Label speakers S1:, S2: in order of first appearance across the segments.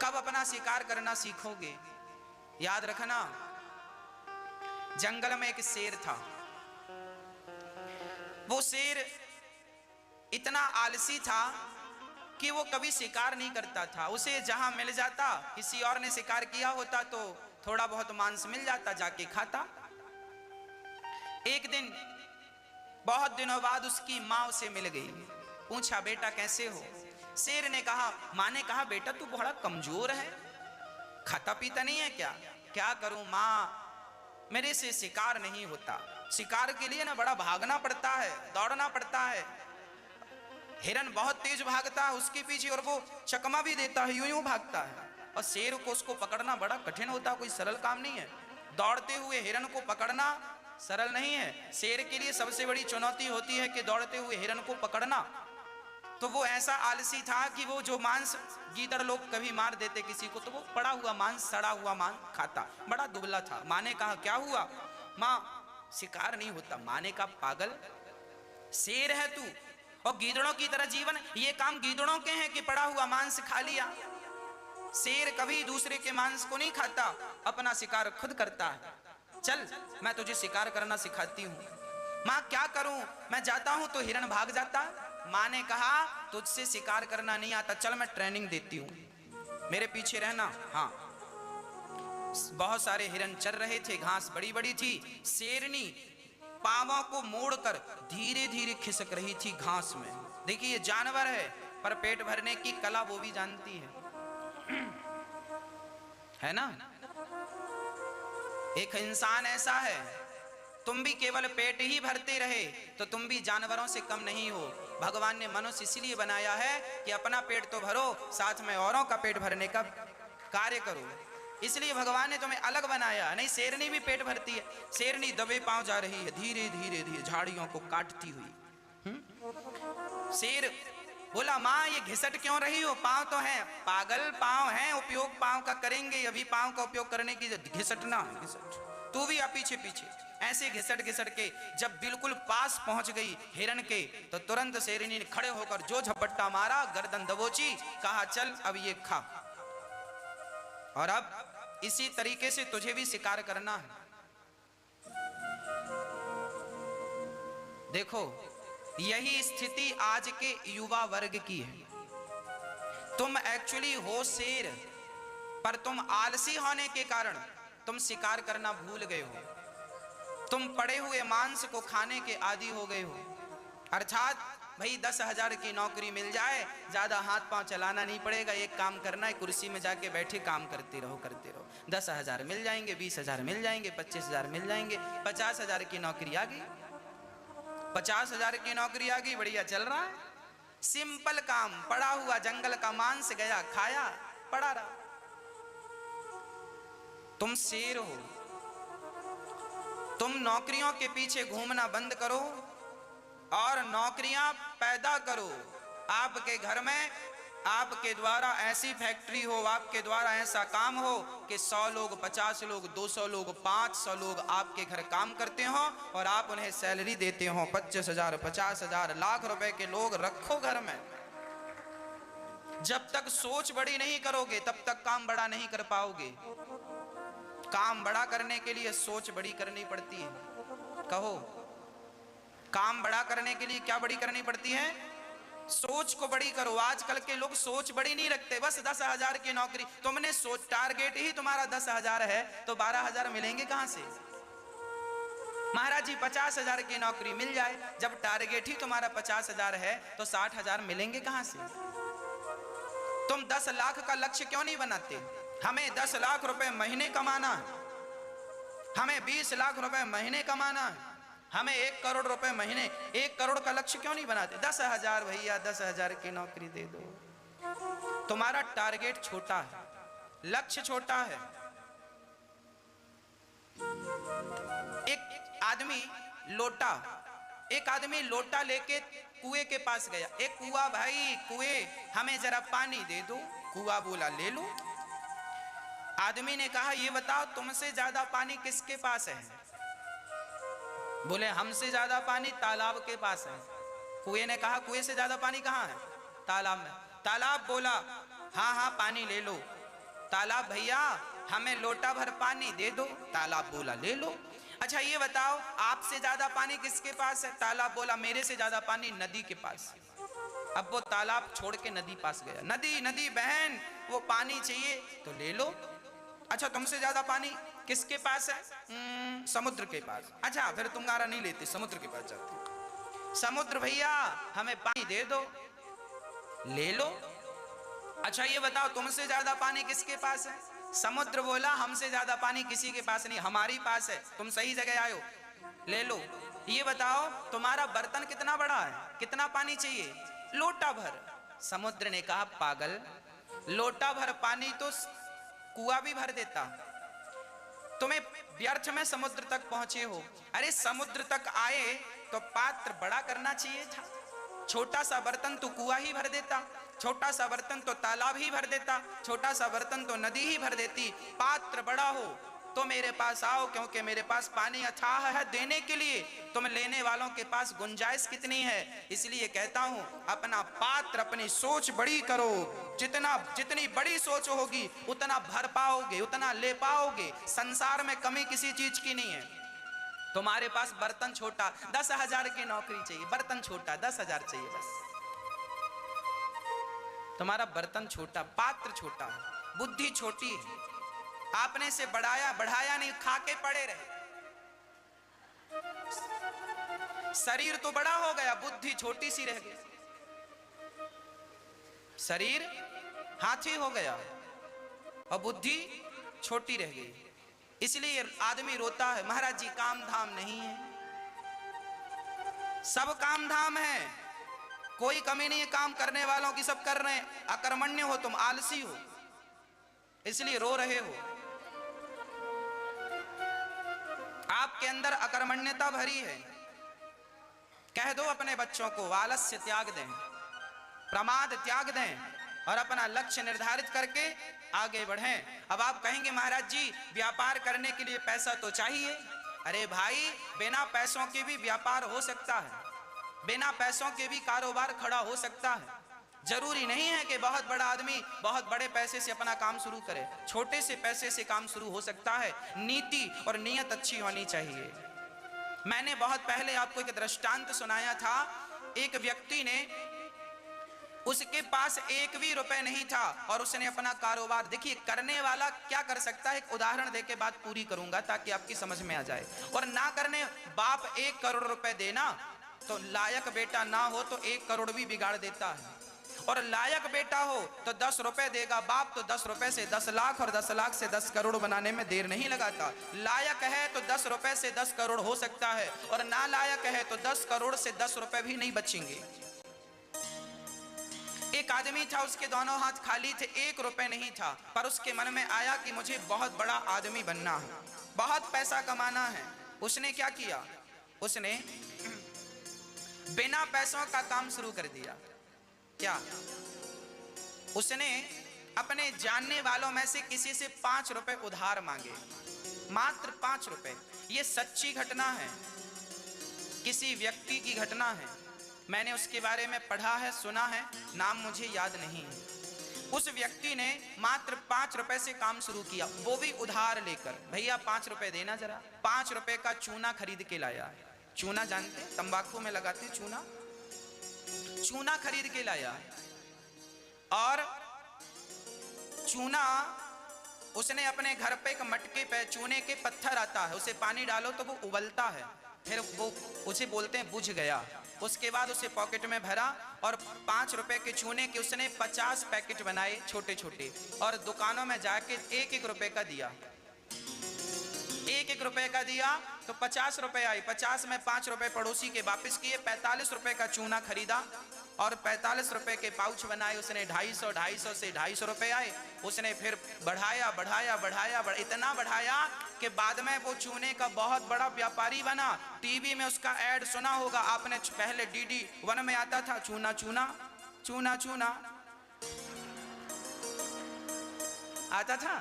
S1: कब अपना शिकार करना सीखोगे? याद रखना, जंगल में एक शेर था। वो शेर इतना आलसी था कि वो कभी शिकार नहीं करता था। उसे जहां मिल जाता, किसी और ने शिकार किया होता तो थोड़ा बहुत मांस मिल जाता, जाके खाता। एक दिन बहुत दिनों बाद उसकी माँ उसे मिल गई। पूछा, बेटा कैसे हो? शेर ने कहा, माँ ने कहा, बेटा तू बड़ा कमजोर है, खाता पीता नहीं है क्या? क्या करूं माँ, मेरे से शिकार नहीं होता। शिकार के लिए ना बड़ा भागना पड़ता है, दौड़ना पड़ता है। हिरन बहुत तेज भागता है उसके पीछे, और वो चकमा भी देता है, यूं यूं भागता है। और शेर को उसको पकड़ना बड़ा कठिन होता है, कोई सरल काम नहीं है। दौड़ते हुए हिरन को पकड़ना सरल नहीं है। शेर के लिए सबसे बड़ी चुनौती होती है कि दौड़ते हुए हिरन को पकड़ना। तो वो ऐसा आलसी था कि वो जो मांस गीदड़ लोग कभी मार देते किसी को, तो वो पड़ा हुआ मांस, सड़ा हुआ मांस खाता। बड़ा दुबला था। माँ ने कहा, क्या हुआ? माँ, शिकार नहीं होता। माँ ने कहा, पागल, शेर है तू, और गीदड़ों की तरह जीवन, ये काम गीदड़ों के हैं कि पड़ा हुआ मांस खा लिया। शेर कभी दूसरे के मांस को नहीं खाता, अपना शिकार खुद करता है। चल, मैं तुझे शिकार करना सिखाती हूँ। माँ, क्या करूं? मैं जाता हूं तो हिरन भाग जाता। माँ ने कहा, तुझसे शिकार करना नहीं आता, चल मैं ट्रेनिंग देती हूँ, मेरे पीछे रहना। हाँ। बहुत सारे हिरन चर रहे थे, घास बड़ी बड़ी थी। शेरनी पांवों को मोड़कर धीरे धीरे खिसक रही थी घास में। देखिए, ये जानवर है, पर पेट भरने की कला वो भी जानती है ना? एक इंसान ऐसा है, तुम भी केवल पेट ही भरते रहे तो तुम भी जानवरों से कम नहीं हो। भगवान ने मनुष्य इसलिए बनाया है कि अपना पेट तो भरो, साथ में औरों का पेट भरने का कार्य करो। इसलिए भगवान ने तुम्हें अलग बनाया। नहीं, शेरनी भी पेट भरती है। शेरनी दबे पांव जा रही है, धीरे धीरे धीरे झाड़ियों को काटती हुई। शेर बोला, माँ ये घिसट क्यों रही हो? पांव तो है। पागल, पांव है, उपयोग पांव का करेंगे, अभी पांव का उपयोग करने की घिसटना है। घिसट तू भी आ पीछे पीछे। ऐसे घिसट घिसट के जब बिल्कुल पास पहुंच गई हिरन के, तो तुरंत शेरनी ने खड़े होकर जो झपट्टा मारा, गर्दन दबोची, कहा, चल अब ये खा, और अब इसी तरीके से तुझे भी शिकार करना है। देखो, यही स्थिति आज के युवा वर्ग की है। तुम एक्चुअली हो शेर, पर तुम आलसी होने के कारण तुम शिकार करना भूल गए हो। तुम पड़े हुए मांस को खाने के आदी हो गए हो। अर्थात भाई 10,000 की नौकरी मिल जाए, ज्यादा हाथ पांव चलाना नहीं पड़ेगा, एक काम करना है, कुर्सी में जाके बैठे काम करते रहो करते रहो। 10,000 मिल जाएंगे, 20,000 मिल जाएंगे, 25,000 मिल जाएंगे, 50,000 की नौकरी आ गई। 50,000 की नौकरी आ गई, बढ़िया चल रहा है। सिंपल काम, पड़ा हुआ जंगल का मांस गया, खाया, पड़ा रहा। तुम शेर हो। तुम नौकरियों के पीछे घूमना बंद करो और नौकरियां पैदा करो। आपके घर में आपके द्वारा ऐसी फैक्ट्री हो, आपके द्वारा ऐसा काम हो कि 100 लोग, 50 लोग, 200 लोग, 500 लोग आपके घर काम करते हो और आप उन्हें सैलरी देते हो 25,000, 50,000, लाख रुपए के लोग रखो घर में। जब तक सोच बड़ी नहीं करोगे तब तक काम बड़ा नहीं कर पाओगे। काम बड़ा करने के लिए सोच बड़ी करनी पड़ती है। कहो, काम बड़ा करने के लिए क्या बड़ी करनी पड़ती है? सोच को बड़ी करो। आजकल के लोग सोच बड़ी नहीं रखते, बस 10,000 की नौकरी। तुमने सोच, टारगेट ही तुम्हारा 10,000 है तो 12,000 मिलेंगे कहां से? महाराज जी 50,000 की नौकरी मिल जाए, जब टारगेट ही तुम्हारा 50,000 है तो 60,000 मिलेंगे कहां से? तुम 10 लाख का लक्ष्य क्यों नहीं बनाते? हमें 10 लाख रुपए महीने कमाना है, हमें 20 लाख रुपए महीने कमाना है, हमें 1 करोड़ रुपए महीने, 1 करोड़ का लक्ष्य क्यों नहीं बनाते? 10,000 भैया, 10,000 की नौकरी दे दो। तुम्हारा टारगेट छोटा है, लक्ष्य छोटा है। एक आदमी लोटा लेके कुएं के पास गया। एक कुआं, भाई कुएं हमें जरा पानी दे दो। कुआं बोला, ले लो। आदमी ने कहा, ये बताओ तुमसे ज्यादा पानी किसके पास है? बोले, हमसे ज्यादा पानी तालाब के पास है। कुएं ने कहा, कुएं से ज्यादा पानी कहाँ है? तालाब में। तालाब बोला, हाँ हाँ पानी ले लो। तालाब भैया हमें लोटा भर पानी दे दो। तालाब बोला ले लो। अच्छा ये बताओ आपसे ज्यादा पानी किसके पास है? तालाब बोला मेरे से ज्यादा पानी नदी के पास है। अब वो तालाब छोड़ के नदी पास गया। नदी नदी बहन वो पानी चाहिए तो ले लो। अच्छा तुमसे ज्यादा पानी किसके पास है? समुद्र के पास। अच्छा फिर तुम्हारा नहीं लेते, समुद्र के पास जाते। समुद्र भैया हमें पानी दे दो। ले लो। अच्छा ये बताओ तुमसे ज्यादा पानी किसके पास है? समुद्र बोला हमसे ज्यादा पानी किसी के पास नहीं, हमारी पास है, तुम सही जगह आए हो, ले लो। ये बताओ तुम्हारा बर्तन कितना बड़ा है, कितना पानी चाहिए? लोटा भर। समुद्र ने कहा पागल, लोटा भर पानी तो कुआं भी भर देता, तुम्हें व्यर्थ में समुद्र तक पहुंचे हो। अरे समुद्र तक आए तो पात्र बड़ा करना चाहिए था। छोटा सा बर्तन तो कुआं ही भर देता, छोटा सा बर्तन तो तालाब ही भर देता, छोटा सा बर्तन तो नदी ही भर देती। पात्र बड़ा हो तो मेरे पास आओ, क्योंकि मेरे पास पानी अथाह है देने के लिए। तुम लेने वालों के पास गुंजाइश कितनी है? इसलिए कहता हूं अपना पात्र, अपनी सोच बड़ी करो। जितनी बड़ी सोच होगी उतना भर पाओगे, उतना ले पाओगे। संसार में कमी किसी चीज की नहीं है। तुम्हारे पास बर्तन छोटा, 10,000 की नौकरी चाहिए, बर्तन छोटा 10,000 चाहिए बस। तुम्हारा बर्तन छोटा, पात्र छोटा, बुद्धि छोटी है। आपने से बढ़ाया नहीं, खा के पड़े रहे। शरीर तो बड़ा हो गया, बुद्धि छोटी सी रह गई। शरीर हाथी हो गया और बुद्धि छोटी रह गई। इसलिए आदमी रोता है, महाराज जी काम धाम नहीं है। सब काम धाम है, कोई कमी नहीं है काम करने वालों की, सब कर रहे हैं। अकर्मण्य हो तुम, आलसी हो, इसलिए रो रहे हो। आपके अंदर अकर्मण्यता भरी है। कह दो अपने बच्चों को आलस्य त्याग दें, प्रमाद त्याग दें और अपना लक्ष्य निर्धारित करके आगे बढ़ें। अब आप कहेंगे महाराज जी व्यापार करने के लिए पैसा तो चाहिए। अरे भाई बिना पैसों के भी व्यापार हो सकता है, बिना पैसों के भी कारोबार खड़ा हो सकता है। जरूरी नहीं है कि बहुत बड़ा आदमी बहुत बड़े पैसे से अपना काम शुरू करे, छोटे से पैसे से काम शुरू हो सकता है। नीति और नियत अच्छी होनी चाहिए। मैंने बहुत पहले आपको एक दृष्टांत सुनाया था। एक व्यक्ति ने, उसके पास एक भी रुपए नहीं था और उसने अपना कारोबार, देखिए करने वाला क्या कर सकता है, एक उदाहरण देके बात पूरी करूंगा ताकि आपकी समझ में आ जाए। और ना करने, बाप 1 करोड़ रुपए देना तो लायक बेटा ना हो तो 1 करोड़ भी बिगाड़ देता है, और लायक बेटा हो तो 10 रुपए देगा बाप तो 10 रुपए से 10 लाख और 10 लाख से 10 करोड़ बनाने में देर नहीं लगाता। लायक है तो 10 रुपए से 10 करोड़ हो सकता है, और ना लायक है तो 10 करोड़ से 10 रुपए भी नहीं बचेंगे। एक आदमी था, उसके दोनों हाथ खाली थे, 1 रुपए नहीं था, पर उसके मन में आया कि मुझे बहुत बड़ा आदमी बनना है, बहुत पैसा कमाना है। उसने क्या किया, उसने बिना पैसों का काम शुरू कर दिया। क्या? उसने अपने जानने वालों में से किसी से 5 रुपए उधार मांगे, मात्र 5 रुपए। ये सच्ची घटना है, किसी व्यक्ति की घटना है। मैंने उसके बारे में पढ़ा है, सुना है, नाम मुझे याद नहीं है। उस व्यक्ति ने मात्र 5 रुपए से काम शुरू किया, वो भी उधार लेकर। भैया 5 रुपए देना जरा। 5 रुपए का चूना खरीद के लाया। चूना जानते, तंबाकू में लगाते चूना, चूना खरीद के लाया। और चूना उसने अपने घर पे एक मटके पे, चूने के पत्थर आता है, उसे पानी डालो तो वो उबलता है, फिर वो उसे बोलते हैं बुझ गया। उसके बाद उसे पॉकेट में भरा और 5 रुपए के चूने के उसने 50 पैकेट बनाए छोटे छोटे, और दुकानों में जाके 1-1 रुपए का दिया। 1-1 रुपए का दिया तो 50 रुपए आई। 50 में 5 रुपए पड़ोसी के वापस किए, 45 रुपए का चूना खरीदा और 45 रुपए के पाउच बनाए। उसने 250 से 250 रुपए आए। उसने फिर बढ़ाया, इतना बढ़ाया कि बाद में वो चूने का बहुत बड़ा व्यापारी बना। टीवी में उसका ऐड सुना होगा आपने, पहले DD 1 में आता था, चूना चूना चूना चूना आता था।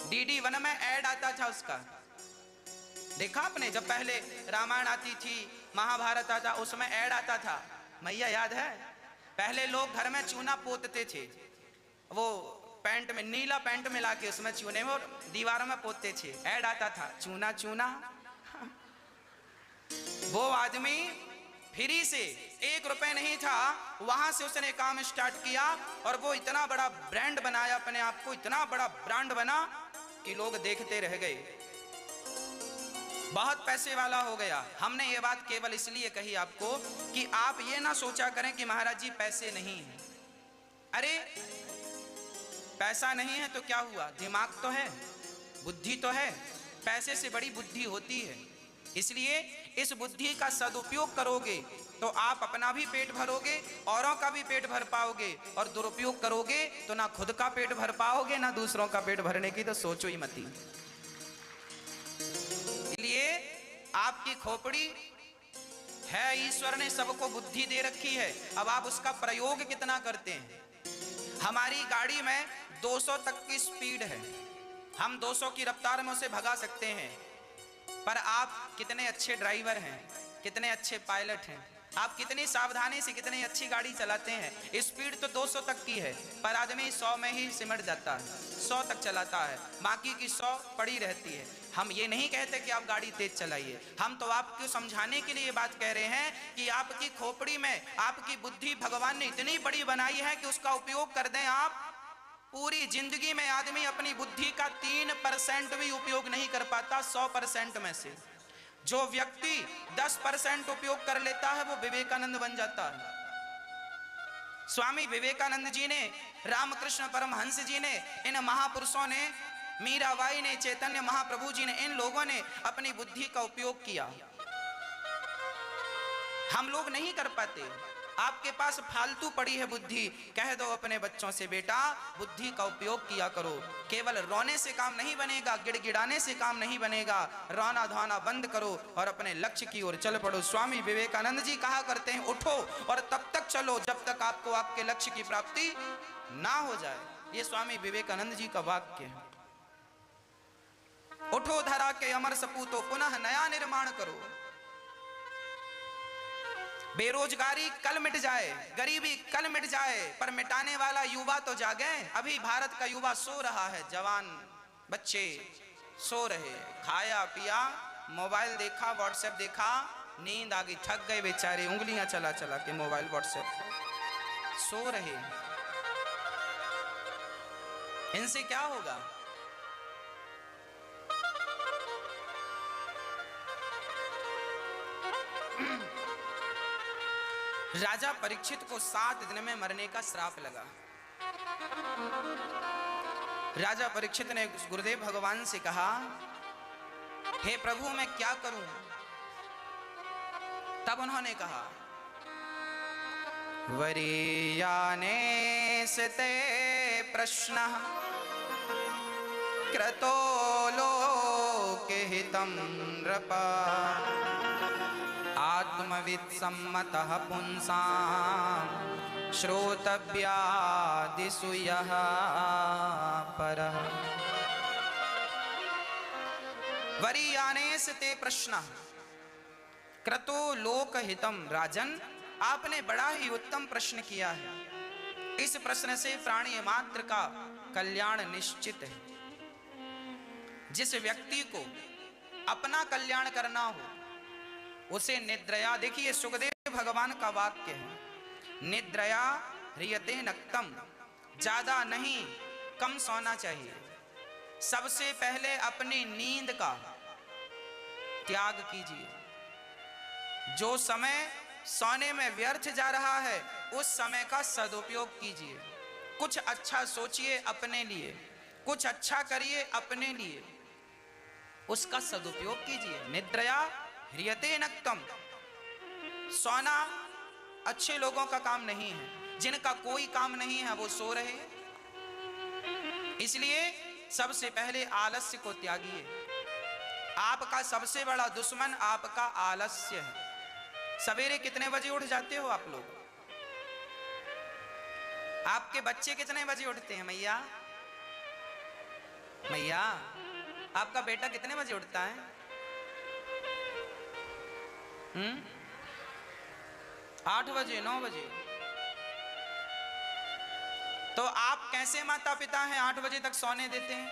S1: DD 1 में ऐड आता था उसका, देखा आपने? जब पहले रामायण आती थी, महाभारत आता, उसमें ऐड आता था। मैया याद है? पहले लोग घर में चूना पोतते थे, वो पैंट में, नीला पैंट मिला के उसमें चूने में, और दीवारों में पोतते थे, ऐड आता था चूना चूना। वो आदमी फ्री से, 1 रुपए नहीं था, वहां से उसने काम स्टार्ट किया और वो इतना बड़ा ब्रांड बनाया अपने आप को, इतना बड़ा ब्रांड बना कि लोग देखते रह गए, बहुत पैसे वाला हो गया। हमने ये बात केवल इसलिए कही आपको कि आप ये ना सोचा करें कि महाराज जी पैसे नहीं है। अरे पैसा नहीं है तो क्या हुआ, दिमाग तो है, बुद्धि तो है, पैसे से बड़ी बुद्धि होती है। इसलिए इस बुद्धि का सदुपयोग करोगे तो आप अपना भी पेट भरोगे, औरों का भी पेट भर पाओगे, और दुरुपयोग करोगे तो ना खुद का पेट भर पाओगे ना दूसरों का पेट भरने की तो सोचो ही मती। इसलिए आपकी खोपड़ी है, ईश्वर ने सबको बुद्धि दे रखी है, अब आप उसका प्रयोग कितना करते हैं। हमारी गाड़ी में 200 तक की स्पीड है, हम 200 की रफ्तार में उसे भगा सकते हैं, पर आप कितने अच्छे ड्राइवर हैं, कितने अच्छे पायलट हैं, आप कितनी सावधानी से कितनी अच्छी गाड़ी चलाते हैं। स्पीड तो 200 तक की है, पर आदमी 100 में ही सिमट जाता है, 100 तक चलाता है, बाकी की 100 पड़ी रहती है। हम ये नहीं कहते कि आप गाड़ी तेज चलाइए, हम तो आपको समझाने के लिए ये बात कह रहे हैं कि आपकी खोपड़ी में आपकी बुद्धि भगवान ने इतनी बड़ी बनाई है कि उसका उपयोग कर दें आप। पूरी जिंदगी में आदमी अपनी बुद्धि का 3% भी उपयोग नहीं कर पाता 100% में से। जो व्यक्ति 10% उपयोग कर लेता है वो विवेकानंद बन जाता है। स्वामी विवेकानंद जी ने, रामकृष्ण परमहंस जी ने, इन महापुरुषों ने, मीराबाई ने, चैतन्य महाप्रभु जी ने, इन लोगों ने अपनी बुद्धि का उपयोग किया। हम लोग नहीं कर पाते। आपके पास फालतू पड़ी है बुद्धि, कह दो अपने बच्चों से बेटा बुद्धि का उपयोग किया करो। केवल रोने से काम नहीं बनेगा, गिड़गिड़ाने से काम नहीं बनेगा, रोना धोना बंद करो और अपने लक्ष्य की ओर चल पड़ो। स्वामी विवेकानंद जी कहा करते हैं उठो और तब तक चलो जब तक आपको आपके लक्ष्य की प्राप्ति ना हो जाए। ये स्वामी विवेकानंद जी का वाक्य है। उठो धरा के अमर सपूतो, पुनः नया निर्माण करो। बेरोजगारी कल मिट जाए, गरीबी कल मिट जाए, पर मिटाने वाला युवा तो जागे। अभी भारत का युवा सो रहा है, जवान बच्चे सो रहे, खाया पिया, मोबाइल देखा, व्हाट्सएप देखा, नींद आ गई, थक गए बेचारे, उंगलियां चला चला के मोबाइल व्हाट्सएप, सो रहे। इनसे क्या होगा? राजा परीक्षित को 7 दिन में मरने का श्राप लगा। राजा परीक्षित ने गुरुदेव भगवान से कहा, हे प्रभु मैं क्या करूं? तब उन्होंने कहा, वरीयाने सते प्रश्न क्रतो लोके हितं नृपा आत्मवित् सम्मतः पुंसां श्रोतव्यादिषु यः परः। वरीयानेस ते प्रश्न क्रतो लोकहितम। राजन आपने बड़ा ही उत्तम प्रश्न किया है। इस प्रश्न से प्राणी मात्र का कल्याण निश्चित है। जिस व्यक्ति को अपना कल्याण करना हो उसे निद्रया, देखिए सुखदेव भगवान का वाक्य है, निद्रया ह्रियते नक्तम, ज्यादा नहीं कम सोना चाहिए। सबसे पहले अपनी नींद का त्याग कीजिए। जो समय सोने में व्यर्थ जा रहा है उस समय का सदुपयोग कीजिए। कुछ अच्छा सोचिए अपने लिए, कुछ अच्छा करिए अपने लिए, उसका सदुपयोग कीजिए। निद्रया ह्रियते नक्तम, सोना अच्छे लोगों का काम नहीं है। जिनका कोई काम नहीं है वो सो रहे। इसलिए सबसे पहले आलस्य को त्यागिए। आपका सबसे बड़ा दुश्मन आपका आलस्य है। सवेरे कितने बजे उठ जाते हो आप लोग? आपके बच्चे कितने बजे उठते हैं? मैया मैया आपका बेटा कितने बजे उठता है? 8 बजे, 9 बजे? तो आप कैसे माता पिता हैं 8 बजे तक सोने देते हैं?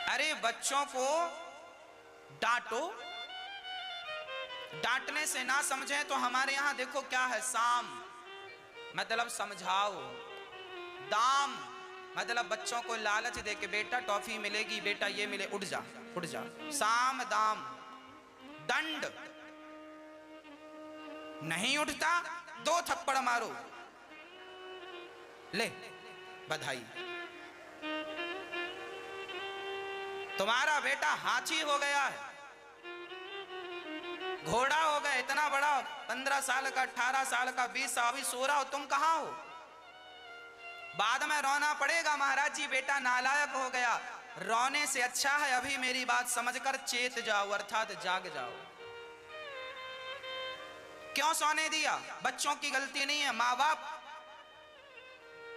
S1: अरे बच्चों को डांटो, डांटने से ना समझे तो हमारे यहां देखो क्या है, साम मतलब समझाओ, दाम मतलब बच्चों को लालच दे के बेटा टॉफी मिलेगी, बेटा ये मिले, उठ जा उठ जा, साम दाम। दंड नहीं उठता 2 थप्पड़ मारो, ले बधाई, तुम्हारा बेटा हाथी हो गया है, घोड़ा हो गया इतना बड़ा, 15 साल का, 18 साल का, 20 साल, अभी सो रहा हो, तुम कहां हो? बाद में रोना पड़ेगा महाराज जी बेटा नालायक हो गया। रोने से अच्छा है अभी मेरी बात समझकर चेत जाओ, अर्थात जाग जाओ। क्यों सोने दिया? बच्चों की गलती नहीं है, माँ बाप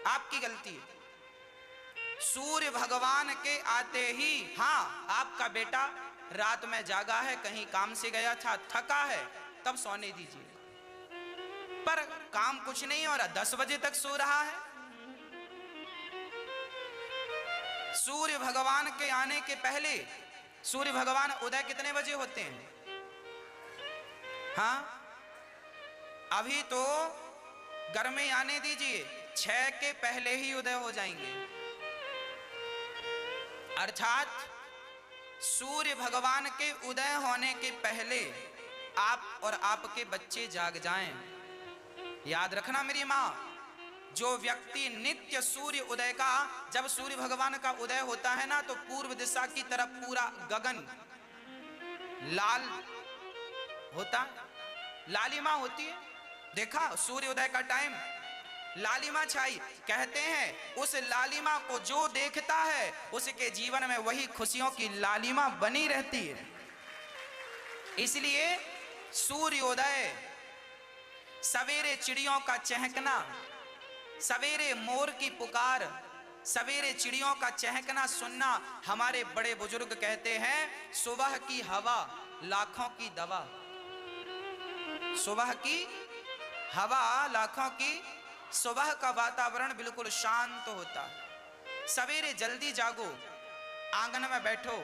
S1: आपकी गलती है। सूर्य भगवान के आते ही, हाँ आपका बेटा रात में जागा है, कहीं काम से गया था, थका है, तब सोने दीजिए, पर काम कुछ नहीं हो रहा, 10 बजे तक सो रहा है। सूर्य भगवान के आने के पहले, सूर्य भगवान उदय कितने बजे होते हैं? हाँ अभी तो गर्मी आने दीजिए, 6 के पहले ही उदय हो जाएंगे, अर्थात सूर्य भगवान के उदय होने के पहले आप और आपके बच्चे जाग जाएं। याद रखना मेरी मां, जो व्यक्ति नित्य सूर्य उदय का, जब सूर्य भगवान का उदय होता है ना, तो पूर्व दिशा की तरफ पूरा गगन लाल होता, लालिमा होती है। देखा सूर्य उदय का टाइम, लालिमा छाई, कहते हैं उस लालिमा को जो देखता है उसके जीवन में वही खुशियों की लालिमा बनी रहती है। इसलिए सूर्योदय, सवेरे चिड़ियों का चहकना, सवेरे मोर की पुकार, सवेरे चिड़ियों का चहकना सुनना, हमारे बड़े बुजुर्ग कहते हैं सुबह की हवा लाखों की दवा, सुबह की हवा लाखों की, सुबह का वातावरण बिल्कुल शांत होता है। सवेरे जल्दी जागो, आंगन में बैठो,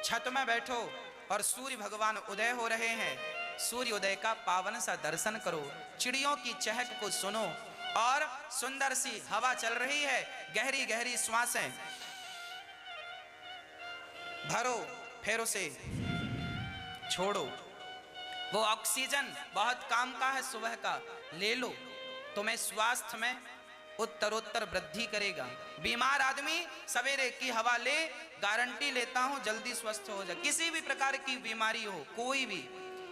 S1: छत में बैठो और सूर्य भगवान उदय हो रहे हैं, सूर्योदय का पावन सा दर्शन करो, चिड़ियों की चहक को सुनो और सुंदर सी हवा चल रही है, गहरी गहरी श्वासें भरो, फिर उसे छोड़ो। वो ऑक्सीजन बहुत काम का है, सुबह का ले लो, तुम्हें स्वास्थ्य में उत्तरोत्तर वृद्धि करेगा। बीमार आदमी सवेरे की हवा ले, गारंटी लेता हूं जल्दी स्वस्थ हो जाए। किसी भी प्रकार की बीमारी हो, कोई भी,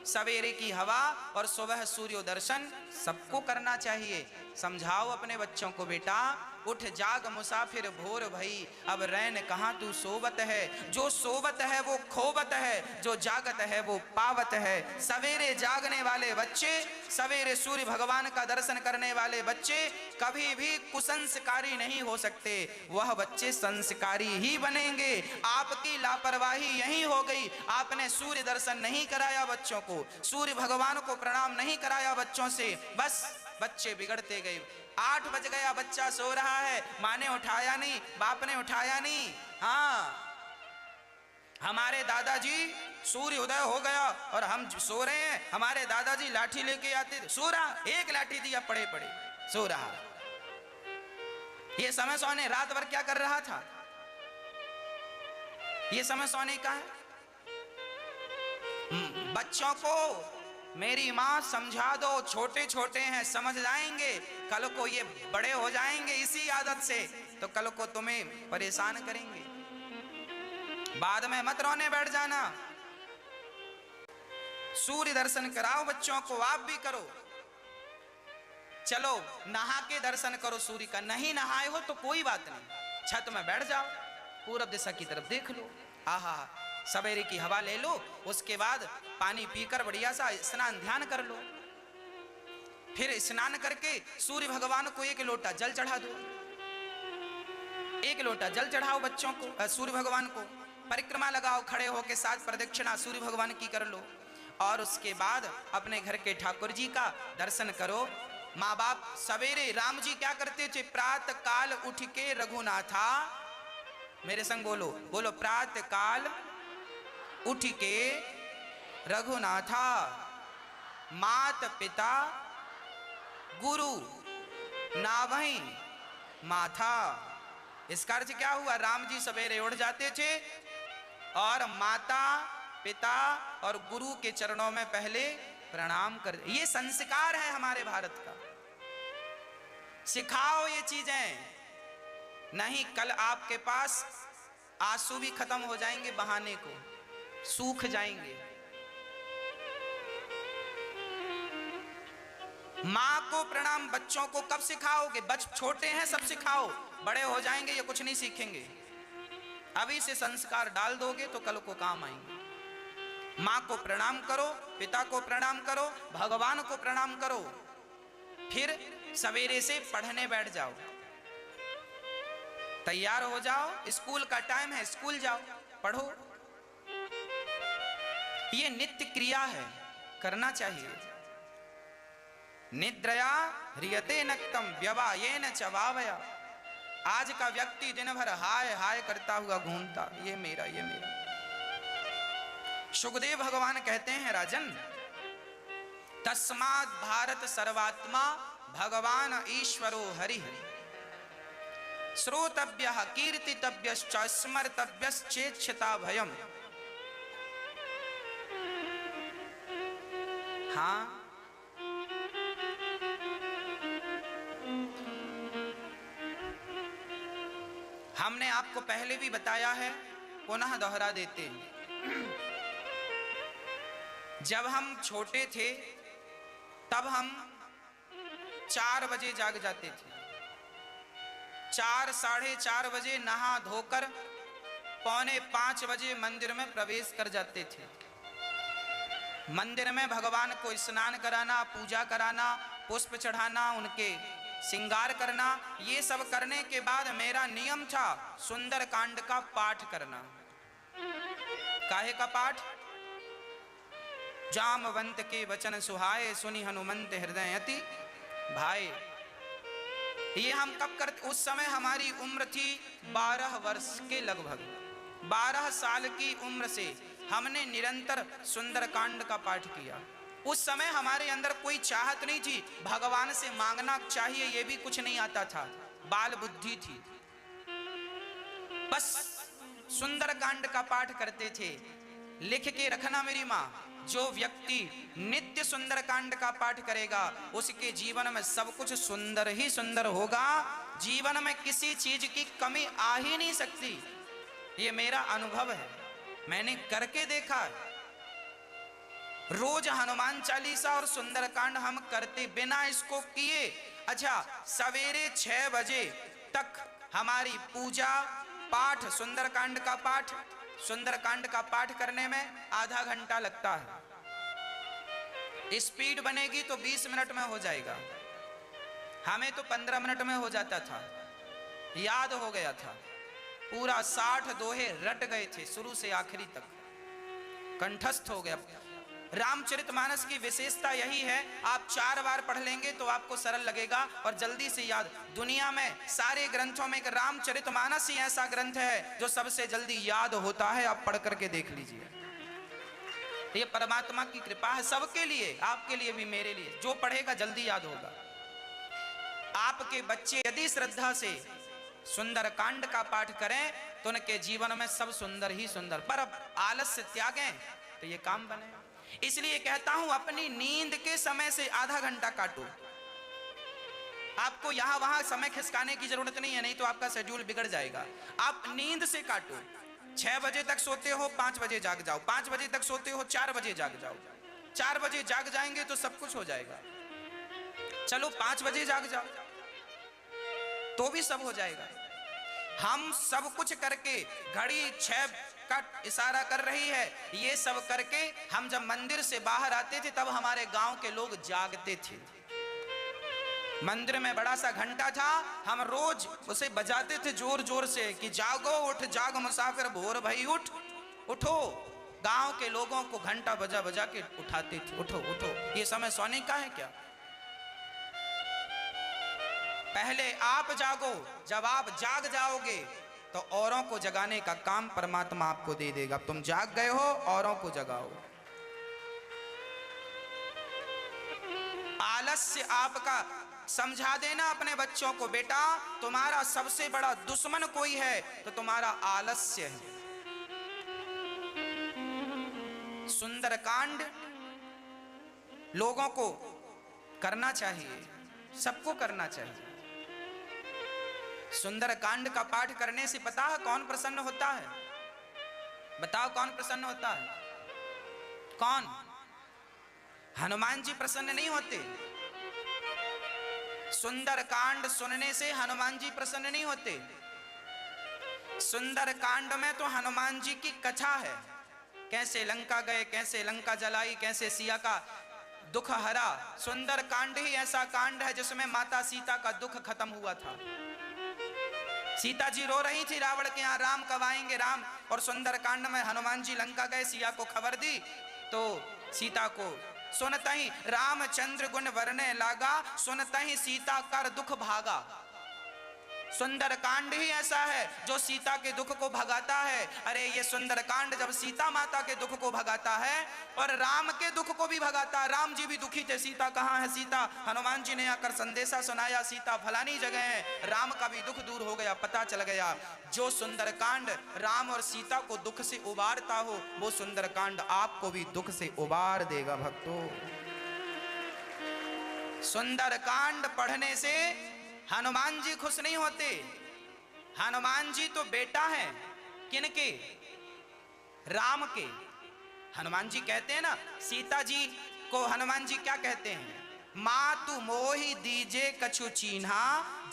S1: सवेरे की हवा और सुबह सूर्य दर्शन सबको करना चाहिए। समझाओ अपने बच्चों को, बेटा उठ जाग मुसाफिर भोर भई, अब रैन कहाँ तू सोवत है, जो सोवत है वो खोवत है, जो जागत है वो पावत है। सवेरे जागने वाले बच्चे, सवेरे सूर्य भगवान का दर्शन करने वाले बच्चे कभी भी कुसंस्कारी नहीं हो सकते, वह बच्चे संस्कारी ही बनेंगे। आपकी लापरवाही यही हो गई, आपने सूर्य दर्शन नहीं कराया बच्चों को, सूर्य भगवान को प्रणाम नहीं कराया बच्चों से, बस बच्चे बिगड़ते गए। 8 बज गया, बच्चा सो रहा है, माँ ने उठाया नहीं, बाप ने उठाया नहीं। हाँ हमारे दादाजी सूर्य उदय हो गया और हम सो रहे हैं, हमारे दादाजी लाठी लेके आते थे, सो रहा, एक लाठी दिया पड़े पड़े सो रहा। ये समय सोने, रात भर क्या कर रहा था? ये समय सोने का है। बच्चों को मेरी माँ समझा दो, छोटे छोटे हैं समझ जाएंगे, कल को ये बड़े हो जाएंगे इसी आदत से, तो कल को तुम्हें परेशान करेंगे। बाद में मत रोने बैठ जाना। सूर्य दर्शन कराओ बच्चों को, आप भी करो। चलो नहा के दर्शन करो सूर्य का, नहीं नहाए हो तो कोई बात नहीं, छत में बैठ जाओ, पूरब दिशा की तरफ देख लो, आहा सवेरे की हवा ले लो, उसके बाद पानी पीकर बढ़िया सा स्नान ध्यान कर लो। फिर स्नान करके सूर्य भगवान को 1 लोटा जल चढ़ा दो, 1 लोटा जल चढ़ाओ बच्चों को, सूर्य भगवान को। परिक्रमा लगाओ, खड़े होके 7 प्रदक्षिणा सूर्य भगवान की कर लो, और उसके बाद अपने घर के ठाकुर जी का दर्शन करो। माँ बाप सवेरे राम जी क्या करते थे? प्रातः काल उठ के रघुनाथा, मेरे संग बोलो, बोलो, प्रातः काल उठ के रघुनाथा, मात पिता गुरु नावहीं माथा। इसका अर्थ क्या हुआ? राम जी सवेरे उठ जाते थे और माता पिता और गुरु के चरणों में पहले प्रणाम कर। ये संस्कार है हमारे भारत का। सिखाओ ये चीजें, नहीं कल आपके पास आंसू भी खत्म हो जाएंगे, बहाने को सूख जाएंगे। मां को प्रणाम बच्चों को कब सिखाओगे? छोटे हैं सब सिखाओ, बड़े हो जाएंगे ये कुछ नहीं सीखेंगे। अभी से संस्कार डाल दोगे तो कल को काम आएंगे। मां को प्रणाम करो, पिता को प्रणाम करो, भगवान को प्रणाम करो, फिर सवेरे से पढ़ने बैठ जाओ, तैयार हो जाओ, स्कूल का टाइम है, स्कूल जाओ, पढ़ो। ये नित्य क्रिया है, करना चाहिए। निद्रया ह्रियते नक्तम व्यवायेन च वावया। आज का व्यक्ति दिन भर हाय हाय करता हुआ घूमता, ये मेरा, ये मेरा। सुखदेव भगवान कहते हैं, राजन, तस्मात् भारत सर्वात्मा भगवान ईश्वरो हरि, श्रोतव्यः कीर्तितव्यश्च स्मर्तव्यश्चेच्छता भयम्। हाँ, हमने आपको पहले भी बताया है, पुनः दोहरा देते हैं। जब हम छोटे थे तब हम 4 बजे जाग जाते थे। 4 साढ़े 4 बजे नहा धोकर पौने 5 बजे मंदिर में प्रवेश कर जाते थे। मंदिर में भगवान को स्नान कराना, पूजा कराना, पुष्प चढ़ाना, उनके श्रृंगार करना, ये सब करने के बाद मेरा नियम था सुंदर कांड का पाठ करना। काहे का पाठ? जामवंत के वचन सुहाए, सुनी हनुमंत हृदय अति भाई। ये हम कब करते? उस समय हमारी उम्र थी 12 वर्ष के लगभग। 12 साल की उम्र से हमने निरंतर सुंदरकांड का पाठ किया। उस समय हमारे अंदर कोई चाहत नहीं थी, भगवान से मांगना चाहिए ये भी कुछ नहीं आता था, बाल बुद्धि थी। बस सुंदरकांड का पाठ करते थे। लिख के रखना मेरी माँ, जो व्यक्ति नित्य सुंदरकांड का पाठ करेगा उसके जीवन में सब कुछ सुंदर ही सुंदर होगा। जीवन में किसी चीज की कमी आ ही नहीं सकती। ये मेरा अनुभव है, मैंने करके देखा है। रोज हनुमान चालीसा और सुंदरकांड हम करते, बिना इसको किए। अच्छा, सवेरे 6 बजे तक हमारी पूजा पाठ, सुंदरकांड का पाठ, सुंदरकांड का पाठ करने में आधा घंटा लगता है। स्पीड बनेगी तो 20 मिनट में हो जाएगा, हमें तो 15 मिनट में हो जाता था। याद हो गया था, पूरा 60 दोहे रट गए थे, शुरू से आखिरी तक कंठस्थ हो गया। रामचरितमानस की विशेषता यही है, आप 4 बार पढ़ लेंगे तो आपको सरल लगेगा और जल्दी से याद। दुनिया में सारे ग्रंथों में एक रामचरितमानस ही ऐसा ग्रंथ है जो सबसे जल्दी याद होता है। आप पढ़ करके देख लीजिए, ये परमात्मा की कृपा है सबके लिए, आपके लिए भी, मेरे लिए। जो पढ़ेगा जल्दी याद होगा। आपके बच्चे यदि श्रद्धा से सुंदरकांड का पाठ करें तो उनके जीवन में सब सुंदर ही सुंदर। पर अब आलस्य त्यागें तो ये काम बने। इसलिए कहता हूं, अपनी नींद के समय से आधा घंटा काटो। आपको यहां वहां समय खिसकाने की जरूरत नहीं है, नहीं तो आपका शेड्यूल बिगड़ जाएगा। आप नींद से काटो। 6 बजे तक सोते हो, 5 बजे जाग जाओ। 5 बजे तक सोते हो, 4 बजे जाग जाओ। 4 बजे जाग जाएंगे तो सब कुछ हो जाएगा। चलो 5 बजे जाग जाओ तो भी सब हो जाएगा। हम सब कुछ करके, घड़ी 6 का इशारा कर रही है, ये सब करके हम जब मंदिर से बाहर आते थे तब हमारे गांव के लोग जागते थे। मंदिर में बड़ा सा घंटा था, हम रोज उसे बजाते थे जोर जोर से कि जागो उठ जाग मुसाफिर भोर भई उठ, उठो। गांव के लोगों को घंटा बजा बजा के उठाते थे, उठो उठो। ये समय सोने का है क्या? पहले आप जागो, जब आप जाग जाओगे तो औरों को जगाने का काम परमात्मा आपको दे देगा। तुम जाग गए हो, औरों को जगाओ। आलस्य आपका समझा देना अपने बच्चों को, बेटा तुम्हारा सबसे बड़ा दुश्मन कोई है तो तुम्हारा आलस्य है। सुंदरकांड लोगों को करना चाहिए, सबको करना चाहिए। सुंदरकांड का पाठ करने से पता है कौन प्रसन्न होता है? बताओ कौन प्रसन्न होता है? कौन? हनुमान जी प्रसन्न नहीं होते। सुंदरकांड सुनने से हनुमान जी प्रसन्न नहीं होते। सुंदरकांड में तो हनुमान जी की कथा है, कैसे लंका गए, कैसे लंका जलाई, कैसे सिया का दुख हरा। सुंदरकांड ही ऐसा कांड है जिसमें माता सीता का दुख खत्म हुआ था। सीता जी रो रही थी रावण के यहाँ, राम कब आएंगे राम। और सुंदरकांड में हनुमान जी लंका गए, सिया को खबर दी तो सीता को सुनता ही रामचंद्र गुण वरने लागा, सुनता ही सीता कर दुख भागा। सुंदरकांड ही ऐसा है जो सीता के दुख को भगाता है। अरे ये सुंदरकांड जब सीता माता के दुख को भगाता है और राम के दुख को भी भगाता है। राम जी भी दुखी थे, सीता कहाँ है सीता। हनुमान जी ने आकर संदेशा सुनाया, सीता फलानी जगह है। राम का भी दुख दूर हो गया, पता चल गया। जो सुंदरकांड राम और सीता को दुख से उबारता हो, वो सुंदरकांड आपको भी दुख से उबार देगा भक्तों। सुंदरकांड पढ़ने से हनुमान जी खुश नहीं होते। हनुमान जी तो बेटा है किनके? राम के। हनुमान जी कहते हैं ना, सीता जी को हनुमान जी क्या कहते हैं? माँ तू मोहि दीजे कछु चीन्हा,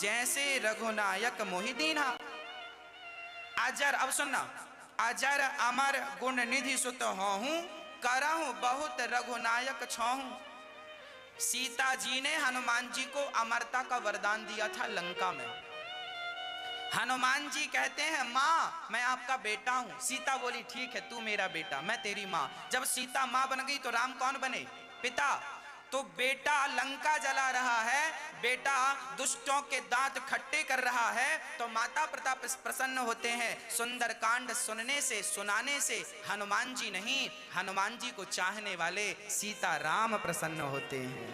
S1: जैसे रघुनायक मोहि दीन्हा। अजर, अब सुनना, अजर अमर गुण निधि सुत होहूं, करहूं बहुत रघुनायक छोहूं। सीता जी ने हनुमान जी को अमरता का वरदान दिया था लंका में। हनुमान जी कहते हैं माँ मैं आपका बेटा हूं। सीता बोली ठीक है तू मेरा बेटा, मैं तेरी माँ। जब सीता माँ बन गई तो राम कौन बने? पिता। तो बेटा लंका जला रहा है, बेटा दुष्टों के दांत खट्टे कर रहा है, तो माता पिता प्रसन्न होते हैं। सुंदरकांड सुनने से, सुनाने से हनुमान जी नहीं, हनुमान जी को चाहने वाले सीता राम प्रसन्न होते हैं।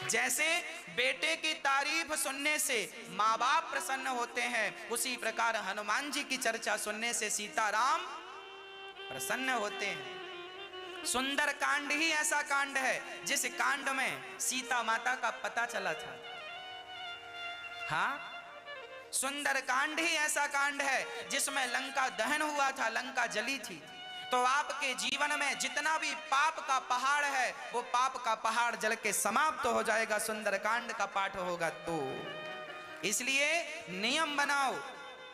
S1: जैसे बेटे की तारीफ सुनने से माँ बाप प्रसन्न होते हैं, उसी प्रकार हनुमान जी की चर्चा सुनने से सीताराम प्रसन्न होते हैं। सुंदर कांड ही ऐसा कांड है जिस कांड में सीता माता का पता चला था। हाँ, सुंदर कांड ही ऐसा कांड है जिसमें लंका दहन हुआ था, लंका जली थी। तो आपके जीवन में जितना भी पाप का पहाड़ है, वो पाप का पहाड़ जल के समाप्त हो जाएगा, सुंदरकांड का पाठ होगा तो। इसलिए नियम बनाओ,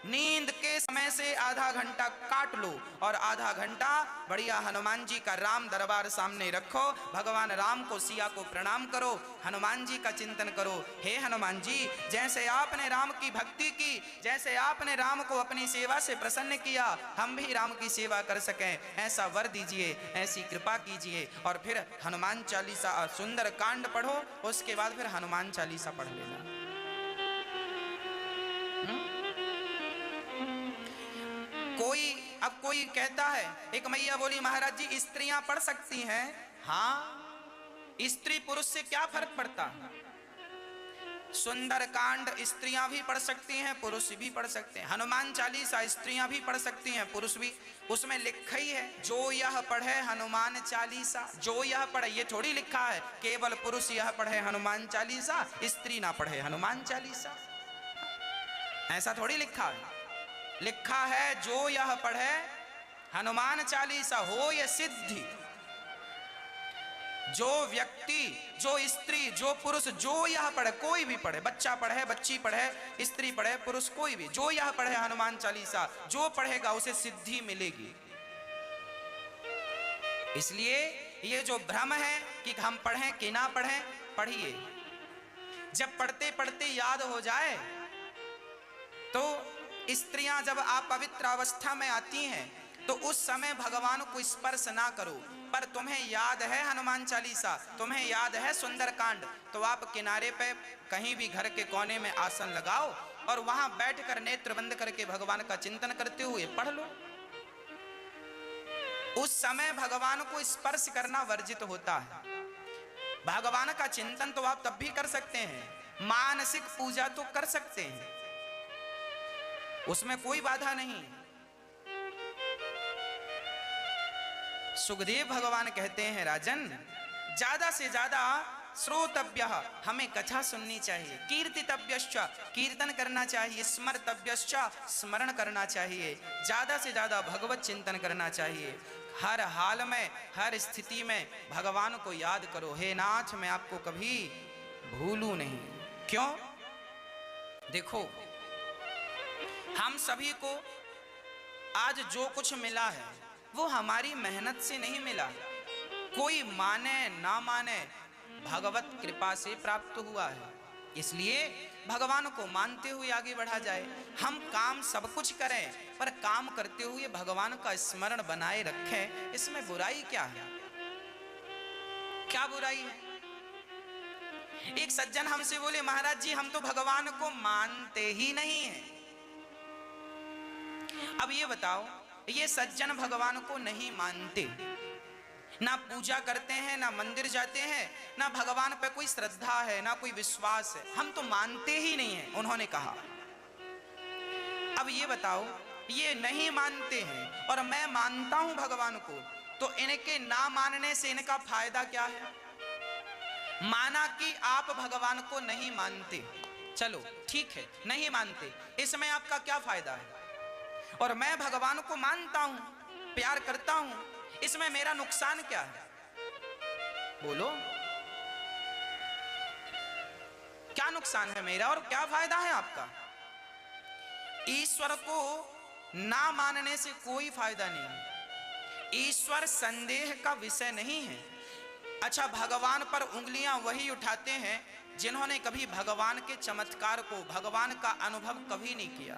S1: नींद के समय से आधा घंटा काट लो और आधा घंटा बढ़िया हनुमान जी का राम दरबार सामने रखो। भगवान राम को, सिया को प्रणाम करो, हनुमान जी का चिंतन करो। हे हनुमान जी, जैसे आपने राम की भक्ति की, जैसे आपने राम को अपनी सेवा से प्रसन्न किया, हम भी राम की सेवा कर सकें, ऐसा वर दीजिए, ऐसी कृपा कीजिए। और फिर हनुमान चालीसा, सुंदर कांड पढ़ो, उसके बाद फिर हनुमान चालीसा पढ़ लेना। अब कोई कहता है, एक मैया बोली महाराज जी स्त्रियां पढ़ सकती हैं। हाँ, स्त्री पुरुष से क्या फर्क पड़ता? सुंदरकांड स्त्रियां भी पढ़ सकती हैं, पुरुष भी पढ़ सकते हैं। हनुमान चालीसा स्त्रियां भी पढ़ सकती हैं, पुरुष भी। उसमें लिखा ही है जो यह पढ़े हनुमान चालीसा, जो यह पढ़े, ये थोड़ी लिखा है केवल पुरुष यह पढ़े हनुमान चालीसा, स्त्री ना पढ़े हनुमान चालीसा, ऐसा थोड़ी लिखा है। लिखा है जो यह पढ़े हनुमान चालीसा हो ये सिद्धि। जो व्यक्ति, जो स्त्री, जो पुरुष, जो यह पढ़े, कोई भी पढ़े, बच्चा पढ़े, बच्ची पढ़े, स्त्री पढ़े, पुरुष, कोई भी, जो यह पढ़े हनुमान चालीसा, जो पढ़ेगा उसे सिद्धि मिलेगी। इसलिए ये जो भ्रम है कि हम पढ़ें कि ना पढ़ें, पढ़िए। जब पढ़ते पढ़ते याद हो जाए तो स्त्रियां जब आप पवित्र अवस्था में आती हैं तो उस समय भगवान को स्पर्श ना करो, पर तुम्हें याद है हनुमान चालीसा, तुम्हें याद है सुंदरकांड, तो आप किनारे पे कहीं भी घर के कोने में आसन लगाओ और वहां बैठकर नेत्र बंद करके भगवान का चिंतन करते हुए पढ़ लो। उस समय भगवान को स्पर्श करना वर्जित होता है। भगवान का चिंतन तो आप तब भी कर सकते हैं, मानसिक पूजा तो कर सकते हैं, उसमें कोई बाधा नहीं। सुखदेव भगवान कहते हैं राजन, ज्यादा से ज्यादा श्रोतव्य, हमें कथा सुननी चाहिए, कीर्तितव्यश्च, कीर्तन करना चाहिए, स्मर्तव्यश्च, स्मरण करना चाहिए, ज्यादा से ज्यादा भगवत चिंतन करना चाहिए। हर हाल में, हर स्थिति में भगवान को याद करो, हे नाथ मैं आपको कभी भूलूं नहीं। क्यों? देखो, हम सभी को आज जो कुछ मिला है वो हमारी मेहनत से नहीं मिला, कोई माने ना माने भगवत कृपा से प्राप्त हुआ है। इसलिए भगवान को मानते हुए आगे बढ़ा जाए। हम काम सब कुछ करें पर काम करते हुए भगवान का स्मरण बनाए रखें, इसमें बुराई क्या है? क्या बुराई है? एक सज्जन हमसे बोले, महाराज जी हम तो भगवान को मानते ही नहीं हैं। अब ये बताओ, ये सज्जन भगवान को नहीं मानते, ना पूजा करते हैं, ना मंदिर जाते हैं, ना भगवान पे कोई श्रद्धा है, ना कोई विश्वास है, हम तो मानते ही नहीं हैं, उन्होंने कहा। अब ये बताओ, ये नहीं मानते हैं और मैं मानता हूं भगवान को, तो इनके ना मानने से इनका फायदा क्या है? माना कि आप भगवान को नहीं मानते, चलो ठीक है, नहीं मानते, इसमें आपका क्या फायदा है? और मैं भगवान को मानता हूं, प्यार करता हूं, इसमें मेरा नुकसान क्या है? बोलो, क्या नुकसान है मेरा और क्या फायदा है आपका? ईश्वर को ना मानने से कोई फायदा नहीं है, ईश्वर संदेह का विषय नहीं है। अच्छा, भगवान पर उंगलियां वही उठाते हैं जिन्होंने कभी भगवान के चमत्कार को, भगवान का अनुभव कभी नहीं किया।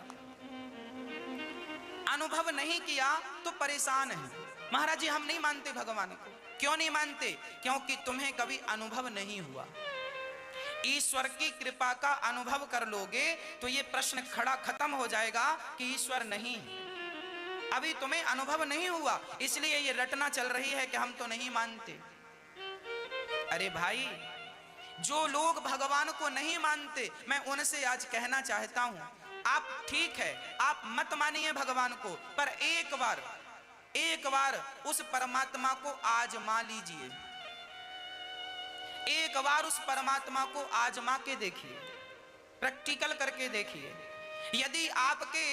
S1: अनुभव नहीं किया तो परेशान है, महाराज जी हम नहीं मानते भगवान को। क्यों नहीं मानते? क्योंकि तुम्हें कभी अनुभव नहीं हुआ। ईश्वर की कृपा का अनुभव कर लोगे तो ये प्रश्न खड़ा खत्म हो जाएगा कि ईश्वर नहीं है। अभी तुम्हें अनुभव नहीं हुआ, इसलिए ये रटना चल रही है कि हम तो नहीं मानते। अरे भाई, जो लोग भगवान को नहीं मानते, मैं उनसे आज कहना चाहता हूं, आप ठीक है, आप मत मानिए भगवान को, पर एक बार उस परमात्मा को आजमा लीजिए, एक बार उस परमात्मा को आजमा के देखिए, प्रैक्टिकल करके देखिए। यदि आपके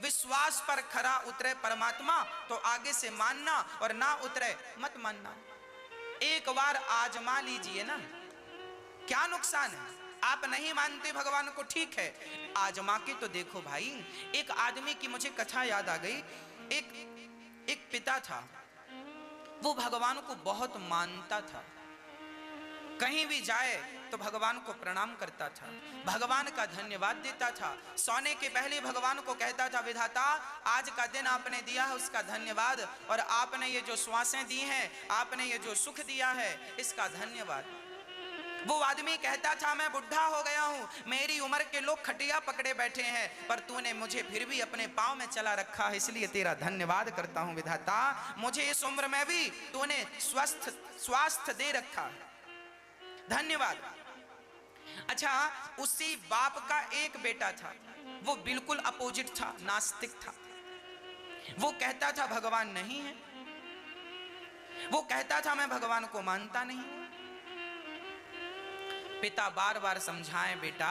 S1: विश्वास पर खरा उतरे परमात्मा तो आगे से मानना, और ना उतरे मत मानना। एक बार आजमा लीजिए ना, क्या नुकसान है? आप नहीं मानते भगवान को, ठीक है, आजमा के तो देखो भाई। एक आदमी की मुझे कथा याद आ गई। एक पिता था, वो भगवान को बहुत मानता था, कहीं भी जाए तो भगवान को प्रणाम करता था, भगवान का धन्यवाद देता था। सोने के पहले भगवान को कहता था, विधाता आज का दिन आपने दिया है उसका धन्यवाद, और आपने ये जो श्वासें दी हैं, आपने ये जो सुख दिया है इसका धन्यवाद। वो आदमी कहता था, मैं बुढ़ा हो गया हूं, मेरी उम्र के लोग खटिया पकड़े बैठे हैं, पर तूने मुझे फिर भी अपने पांव में चला रखा है, इसलिए तेरा धन्यवाद करता हूं विधाता। मुझे इस उम्र में भी तूने स्वास्थ्य दे रखा है, धन्यवाद। अच्छा, उसी बाप का एक बेटा था, वो बिल्कुल अपोजिट था, नास्तिक था। वो कहता था भगवान नहीं है, वो कहता था मैं भगवान को मानता नहीं। पिता बार बार समझाएं, बेटा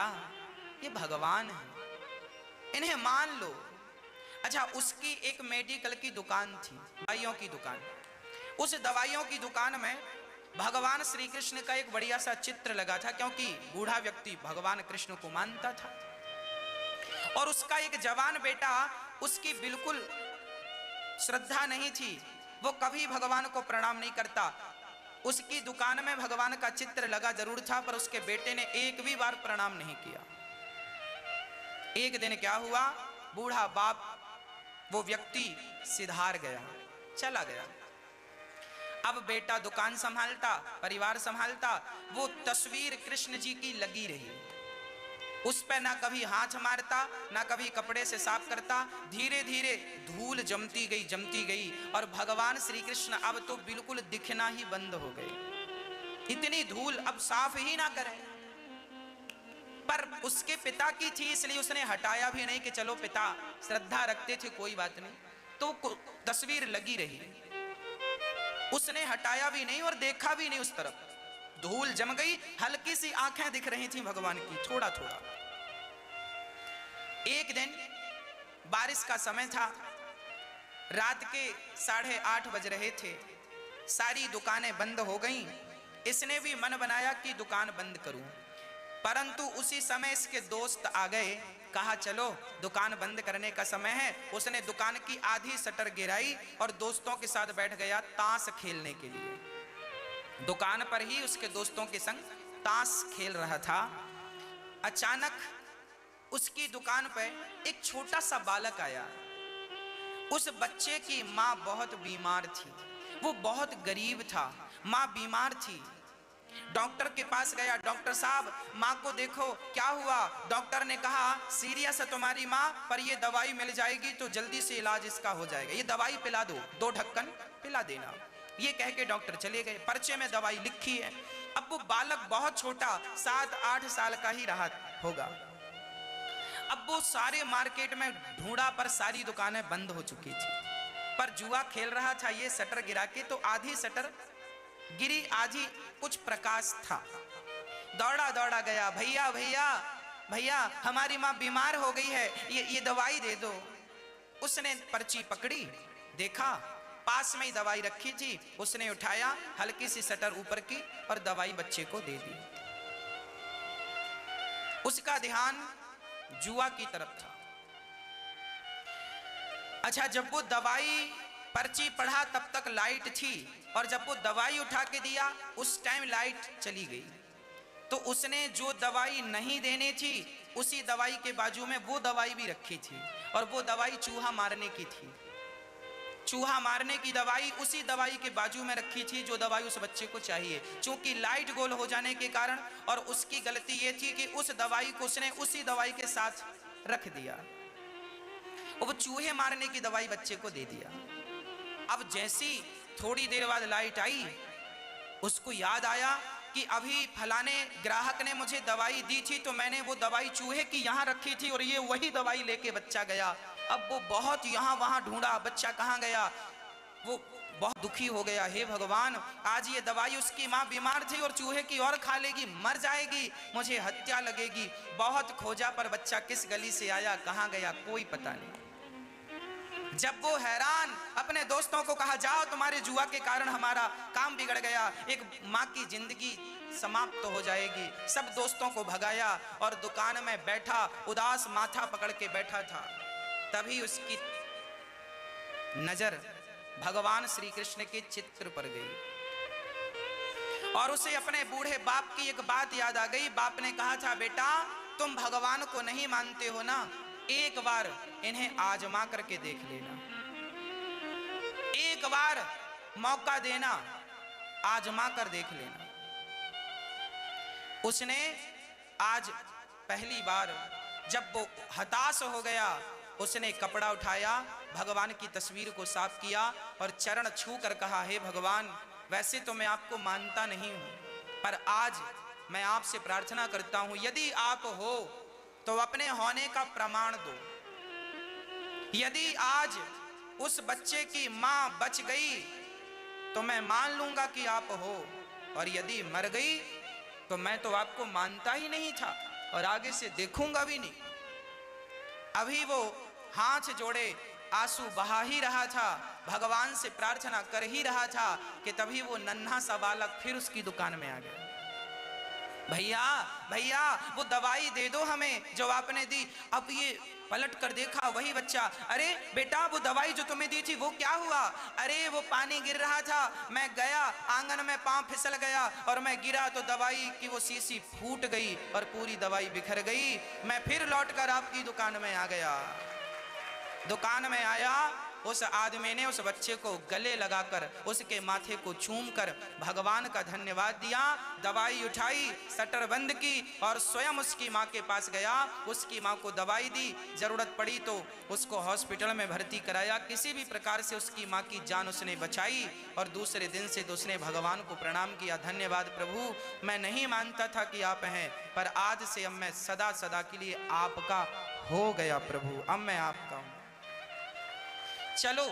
S1: ये भगवान है, इन्हें मान लो। अच्छा, उसकी एक मेडिकल की दुकान थी, दवाइयों की दुकान। उस दवाइयों की दुकान में भगवान श्री कृष्ण का एक बढ़िया सा चित्र लगा था, क्योंकि बूढ़ा व्यक्ति भगवान कृष्ण को मानता था। और उसका एक जवान बेटा, उसकी बिल्कुल श्रद्धा नहीं थी, वो कभी भगवान को प्रणाम नहीं करता। उसकी दुकान में भगवान का चित्र लगा जरूर था, पर उसके बेटे ने एक भी बार प्रणाम नहीं किया। एक दिन क्या हुआ, बूढ़ा बाप, वो व्यक्ति सिधार गया, चला गया। अब बेटा दुकान संभालता, परिवार संभालता, वो तस्वीर कृष्ण जी की लगी रही। उस पर ना कभी हाथ मारता, ना कभी कपड़े से साफ करता। धीरे धीरे धूल जमती गई और भगवान श्री कृष्ण अब तो बिल्कुल दिखना ही बंद हो गए। इतनी धूल अब साफ ही ना करे। पर उसके पिता की थी, इसलिए उसने हटाया भी नहीं कि चलो पिता श्रद्धा रखते थे, कोई बात नहीं। तो तस्वीर लगी रही, उसने हटाया भी नहीं और देखा भी नहीं उस तरफ। धूल जम गई, हल्की सी आंखें दिख रही थी भगवान की, थोड़ा थोड़ा। एक दिन बारिश का समय था, रात के 8:30 बज रहे थे। सारी दुकानें बंद हो गईं। इसने भी मन बनाया कि दुकान बंद करूं, परंतु उसी समय इसके दोस्त आ गए। कहा चलो दुकान बंद करने का समय है। उसने दुकान की आधी शटर गिराई और दोस्तों के साथ बैठ गया ताश खेलने के लिए। दुकान पर ही उसके दोस्तों के संग ताश खेल रहा था। अचानक उसकी दुकान पर एक छोटा सा बालक आया। उस बच्चे की माँ बहुत बीमार थी, वो बहुत गरीब था, माँ बीमार थी। डॉक्टर के पास गया, डॉक्टर साहब माँ को देखो, क्या हुआ? डॉक्टर ने कहा सीरियस है तुम्हारी माँ, पर ये दवाई मिल जाएगी तो जल्दी से इलाज इसका हो जाएगा, ये दवाई पिला दो, 2 ढक्कन पिला देना। ये कह के डॉक्टर चले गए। पर्चे में दवाई लिखी है। अब वो बालक बहुत छोटा 7-8 साल का ही रहा होगा। अब वो सारे मार्केट में ढूंढा पर सारी दुकानें बंद हो चुकी थी, पर जुआ खेल रहा था ये शटर गिरा के, तो आधी शटर गिरी, आधी कुछ प्रकाश था। दौड़ा दौड़ा गया, भैया भैया भैया हमारी माँ बीमार हो गई है, ये दवाई दे दो। उसने पर्ची पकड़ी, देखा पास में ही दवाई रखी थी, उसने उठाया, हल्की सी शटर ऊपर की और दवाई बच्चे को दे दी। उसका ध्यान जुआ की तरफ था। अच्छा, जब वो दवाई पर्ची पढ़ा तब तक लाइट थी, और जब वो दवाई उठा के दिया उस टाइम लाइट चली गई। तो उसने जो दवाई नहीं देनी थी उसी दवाई के बाजू में वो दवाई भी रखी थी, और वो दवाई चूहा मारने की थी। चूहा मारने की दवाई उसी दवाई के बाजू में रखी थी जो दवाई उस बच्चे को चाहिए। चूंकि लाइट गोल हो जाने के कारण, और उसकी गलती ये थी कि उस दवाई को उसने उसी दवाई के साथ रख दिया, और वो चूहे मारने की दवाई बच्चे को दे दिया। अब जैसी थोड़ी देर बाद लाइट आई, उसको याद आया कि अभी फलाने ग्राहक ने मुझे दवाई दी थी, तो मैंने वो दवाई चूहे की यहाँ रखी थी और ये वही दवाई लेके बच्चा गया। अब वो बहुत यहाँ वहाँ ढूंढा, बच्चा कहाँ गया। वो बहुत दुखी हो गया, हे भगवान आज ये दवाई उसकी माँ बीमार थी और चूहे की और खा लेगी, मर जाएगी, मुझे हत्या लगेगी। बहुत खोजा पर बच्चा किस गली से आया, कहाँ गया, कोई पता नहीं। जब वो हैरान, अपने दोस्तों को कहा जाओ तुम्हारे जुआ के कारण हमारा काम बिगड़ गया, एक माँ की जिंदगी समाप्त तो हो जाएगी। सब दोस्तों को भगाया और दुकान में बैठा, उदास माथा पकड़ के बैठा था। तभी उसकी नजर भगवान श्री कृष्ण के चित्र पर गई और उसे अपने बूढ़े बाप की एक बात याद आ गई। बाप ने कहा था, बेटा तुम भगवान को नहीं मानते हो ना, एक बार इन्हें आजमा करके देख लेना, एक बार मौका देना, आजमा कर देख लेना। उसने आज पहली बार जब वो हताश हो गया, उसने कपड़ा उठाया, भगवान की तस्वीर को साफ किया और चरण छू कर कहा, हे भगवान वैसे तो मैं आपको मानता नहीं हूं, पर आज मैं आपसे प्रार्थना करता हूं, यदि आप हो तो अपने होने का प्रमाण दो। यदि आज उस बच्चे की मां बच गई तो मैं मान लूंगा कि आप हो, और यदि मर गई तो मैं तो आपको मानता ही नहीं था और आगे से देखूंगा भी नहीं। अभी वो हाथ जोड़े आंसू बहा ही रहा था, भगवान से प्रार्थना कर ही रहा था कि तभी वो नन्हा सा बालक फिर उसकी दुकान में आ गया। भैया भैया वो दवाई दे दो हमें जो आपने दी। अब ये पलट कर देखा, वही बच्चा, अरे बेटा वो दवाई जो तुम्हें दी थी वो क्या हुआ? अरे वो पानी गिर रहा था, मैं गया आंगन में, पांव फिसल गया और मैं गिरा तो दवाई की वो शीशी फूट गई और पूरी दवाई बिखर गई। मैं फिर लौटकर आपकी दुकान में आ गया। दुकान में आया उस आदमी ने उस बच्चे को गले लगाकर उसके माथे को चूमकर भगवान का धन्यवाद दिया, दवाई उठाई, शटर बंद की और स्वयं उसकी माँ के पास गया, उसकी माँ को दवाई दी, जरूरत पड़ी तो उसको हॉस्पिटल में भर्ती कराया, किसी भी प्रकार से उसकी माँ की जान उसने बचाई। और दूसरे दिन से तो उसने भगवान को प्रणाम किया, धन्यवाद प्रभु, मैं नहीं मानता था कि आप हैं, पर आज से अब मैं सदा सदा के लिए आपका हो गया प्रभु, अब मैं आपका हूं। चलो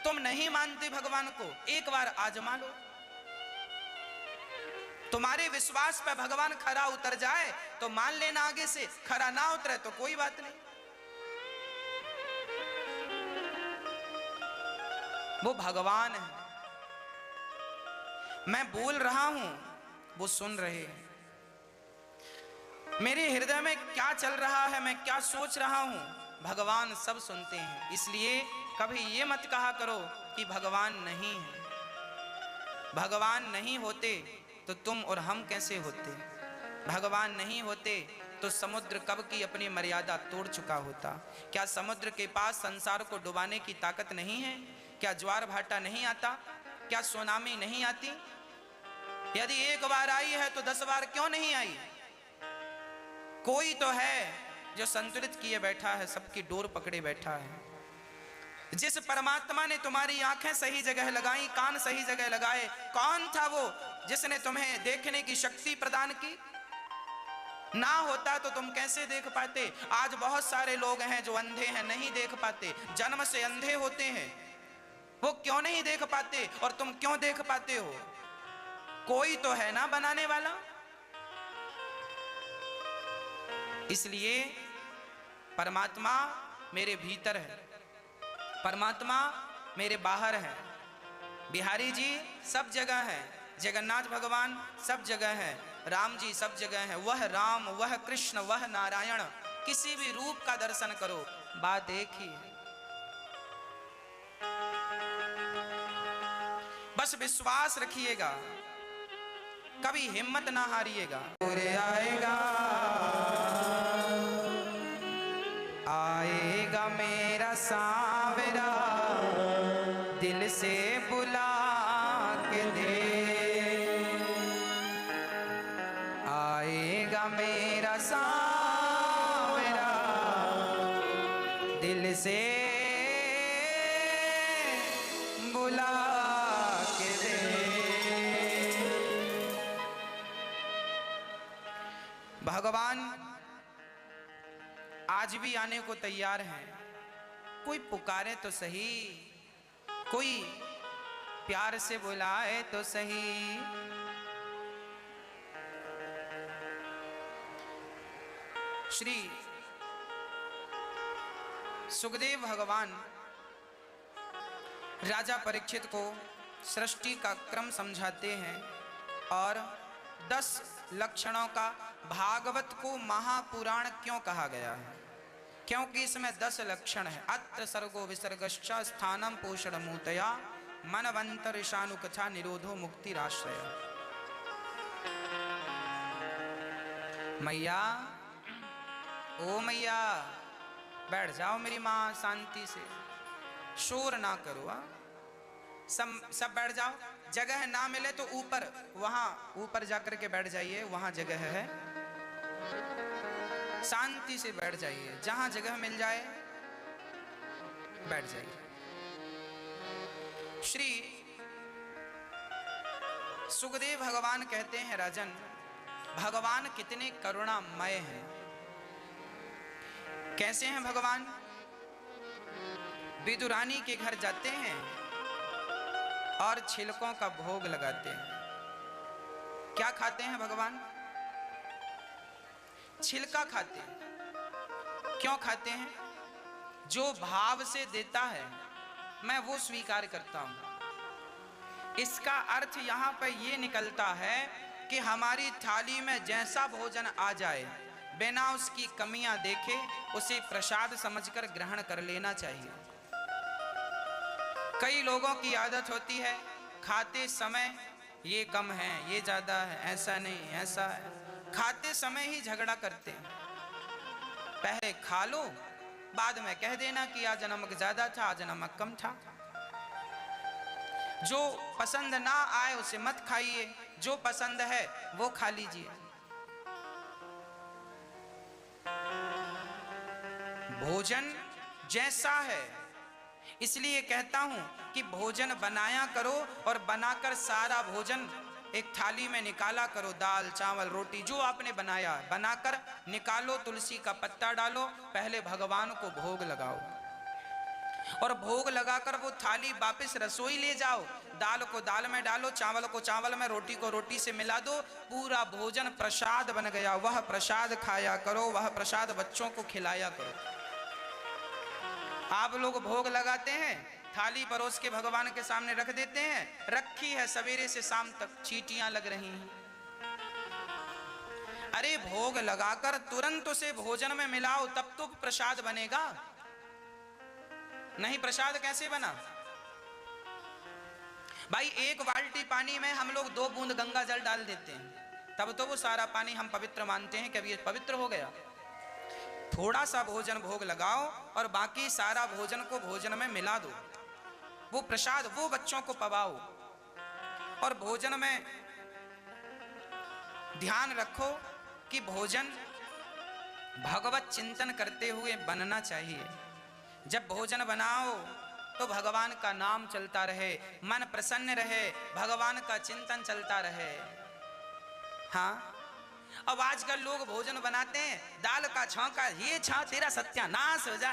S1: तुम नहीं मानते भगवान को, एक बार आजमा लो, तुम्हारे विश्वास पे भगवान खरा उतर जाए तो मान लेना, आगे से खरा ना उतरे तो कोई बात नहीं। वो भगवान है, मैं बोल रहा हूं वो सुन रहे हैं, मेरे हृदय में क्या चल रहा है, मैं क्या सोच रहा हूं, भगवान सब सुनते हैं। इसलिए कभी ये मत कहा करो कि भगवान नहीं है। भगवान नहीं होते तो तुम और हम कैसे होते, भगवान नहीं होते तो समुद्र कब की अपनी मर्यादा तोड़ चुका होता। क्या समुद्र के पास संसार को डुबाने की ताकत नहीं है? क्या ज्वार भाटा नहीं आता? क्या सुनामी नहीं आती? यदि एक बार आई है तो 10 बार क्यों नहीं आई? कोई तो है जो संतुलित किए बैठा है, सबकी डोर पकड़े बैठा है। जिस परमात्मा ने तुम्हारी आंखें सही जगह लगाई, कान सही जगह लगाए, कौन था वो जिसने तुम्हें देखने की शक्ति प्रदान की? ना होता तो तुम कैसे देख पाते? आज बहुत सारे लोग हैं जो अंधे हैं, नहीं देख पाते, जन्म से अंधे होते हैं। वो क्यों नहीं देख पाते और तुम क्यों देख पाते हो? कोई तो है ना बनाने वाला। इसलिए परमात्मा मेरे भीतर है, परमात्मा मेरे बाहर है। बिहारी जी सब जगह है, जगन्नाथ भगवान सब जगह है, राम जी सब जगह है। वह राम, वह कृष्ण, वह नारायण, किसी भी रूप का दर्शन करो, बात एक ही है। बस विश्वास रखिएगा, कभी हिम्मत ना हारिएगा। आएगा आएगा मेरा सांवरा, दिल से बुला के दे, आएगा मेरा सांवरा, दिल से बुला के दे। भगवान आज भी आने को तैयार हैं। कोई पुकारे तो सही, कोई प्यार से बुलाए तो सही। श्री सुखदेव भगवान राजा परीक्षित को सृष्टि का क्रम समझाते हैं और 10 लक्षणों का भागवत को महापुराण क्यों कहा गया है? क्योंकि इसमें 10 लक्षण है। अत्र सर्गो विसर्गश्च स्थानम पोषण मूतया मनवंतर ईशानुकथा निरोधो मुक्तिराश्रय। मैया, ओ मैया, बैठ जाओ मेरी माँ, शांति से, शोर ना करो। सब बैठ जाओ। जगह ना मिले तो ऊपर, वहां ऊपर जाकर के बैठ जाइए, वहां जगह है, शांति से बैठ जाइए। जहां जगह मिल जाए बैठ जाइए। श्री सुखदेव भगवान कहते हैं, राजन, भगवान कितने करुणामय हैं। कैसे हैं भगवान? विदुरानी के घर जाते हैं और छिलकों का भोग लगाते हैं। क्या खाते हैं भगवान? छिलका खाते हैं। क्यों खाते हैं? जो भाव से देता है मैं वो स्वीकार करता हूं। इसका अर्थ यहां पर यह निकलता है कि हमारी थाली में जैसा भोजन आ जाए, बिना उसकी कमियां देखे उसे प्रसाद समझकर ग्रहण कर लेना चाहिए। कई लोगों की आदत होती है खाते समय ये कम है, ये ज्यादा है, ऐसा नहीं, ऐसा है। खाते समय ही झगड़ा करते हैं। पहले खा लो, बाद में कह देना कि आज नमक ज्यादा था, आज नमक कम था। जो पसंद ना आए उसे मत खाइए, जो पसंद है वो खा लीजिए। भोजन जैसा है, इसलिए कहता हूं कि भोजन बनाया करो और बनाकर सारा भोजन एक थाली में निकाला करो। दाल चावल रोटी जो आपने बनाया बनाकर निकालो, तुलसी का पत्ता डालो, पहले भगवान को भोग लगाओ और भोग लगाकर वो थाली वापस रसोई ले जाओ। दाल को दाल में डालो, चावल को चावल में, रोटी को रोटी से मिला दो, पूरा भोजन प्रसाद बन गया। वह प्रसाद खाया करो, वह प्रसाद बच्चों को खिलाया करो। आप लोग भोग लगाते हैं, थाली परोस के भगवान के सामने रख देते हैं, रखी है सवेरे से शाम तक चींटियां लग रही हैं। अरे भोग लगाकर तुरंत उसे भोजन में मिलाओ, तब तो प्रसाद बनेगा। नहीं प्रसाद कैसे बना भाई? एक बाल्टी पानी में हम लोग 2 बूंद गंगा जल डाल देते हैं, तब तो वो सारा पानी हम पवित्र मानते हैं कि अब ये पवित्र हो गया। थोड़ा सा भोजन भोग लगाओ और बाकी सारा भोजन को भोजन में मिला दो, वो प्रसाद वो बच्चों को पवाओ। और भोजन में ध्यान रखो कि भोजन भगवत चिंतन करते हुए बनना चाहिए। जब भोजन बनाओ तो भगवान का नाम चलता रहे, मन प्रसन्न रहे, भगवान का चिंतन चलता रहे। हाँ, अब आजकल लोग भोजन बनाते हैं, दाल का छौंका, ये छा तेरा सत्यानाश हो जाए।